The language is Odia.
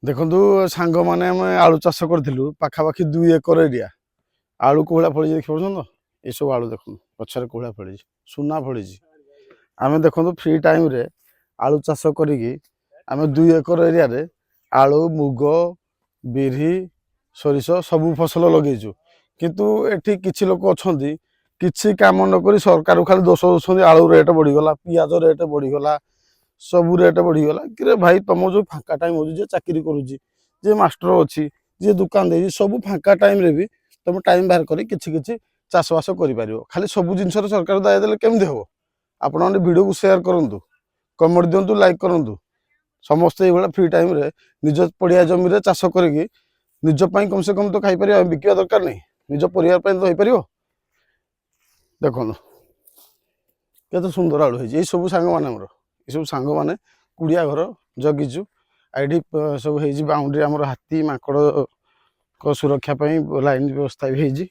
ଦେଖନ୍ତୁ ସାଙ୍ଗମାନେ ଆମେ ଆଳୁ ଚାଷ କରିଥିଲୁ ପାଖାପାଖି 2 ଏକର ଏରିଆ। ଆଳୁ କୋହଳା ଫଳିଛି ଦେଖିପାରୁଛନ୍ତି ତ? ଏସବୁ ଆଳୁ ଦେଖନ୍ତୁ ଗଛରେ କୋହଳା ଫଳିଛି, ସୁନା ଫଳିଛି। ଆମେ ଦେଖନ୍ତୁ ଫ୍ରି ଟାଇମ୍ରେ ଆଳୁ ଚାଷ କରିକି ଆମେ 2 ଏକର ଏରିଆରେ ଆଳୁ, ମୁଗ, ବିରି, ସୋରିଷ ସବୁ ଫସଲ ଲଗେଇଛୁ। କିନ୍ତୁ ଏଠି କିଛି ଲୋକ ଅଛନ୍ତି କିଛି କାମ ନକରି ସରକାରକୁ ଖାଲି ଦୋଷ ଦେଉଛନ୍ତି। ଆଳୁ ରେଟ୍ ବଢ଼ିଗଲା, ପିଆଜ ରେଟ୍ ବଢ଼ିଗଲା, ସବୁ ରେଟ୍ ବଢ଼ିଗଲା। କିରେ ଭାଇ, ତମ ଯେଉଁ ଫାଙ୍କା ଟାଇମ୍ ହେଉଛି, ଯିଏ ଚାକିରି କରୁଛି, ଯିଏ ମାଷ୍ଟର ଅଛି, ଯିଏ ଦୋକାନ ଦେଇଛି, ସବୁ ଫାଙ୍କା ଟାଇମ୍ରେ ବି ତମେ ଟାଇମ୍ ବାହାର କରି କିଛି କିଛି ଚାଷବାସ କରିପାରିବ। ଖାଲି ସବୁ ଜିନିଷରେ ସରକାର ଦାୟ ଦେଲେ କେମିତି ହେବ? ଆପଣମାନେ ଭିଡ଼ିଓକୁ ସେୟାର କରନ୍ତୁ, କମେଣ୍ଟ ଦିଅନ୍ତୁ, ଲାଇକ୍ କରନ୍ତୁ। ସମସ୍ତେ ଏଇଭଳିଆ ଫ୍ରି ଟାଇମ୍ରେ ନିଜ ପଡ଼ିଆ ଜମିରେ ଚାଷ କରିକି ନିଜ ପାଇଁ କମ୍ ସେ କମ୍ ତ ଖାଇପାରିବ, ବିକିବା ଦରକାର ନାହିଁ, ନିଜ ପରିବାର ପାଇଁ ତ ହେଇପାରିବ। ଦେଖନ୍ତୁ କେତେ ସୁନ୍ଦର ଆଳୁ ହେଇଛି। ଏଇସବୁ ସାଙ୍ଗମାନେ ଆମର, ଏସବୁ ସାଙ୍ଗମାନେ କୁଡ଼ିଆ ଘର ଜଗିଛୁ। ଏଇଠି ସବୁ ହେଇଛି ବାଉଣ୍ଡ୍ରି, ଆମର ହାତୀ ମାଙ୍କଡ଼ଙ୍କ ସୁରକ୍ଷା ପାଇଁ ଲାଇନ୍ ବ୍ୟବସ୍ଥା ବି ହେଇଛି।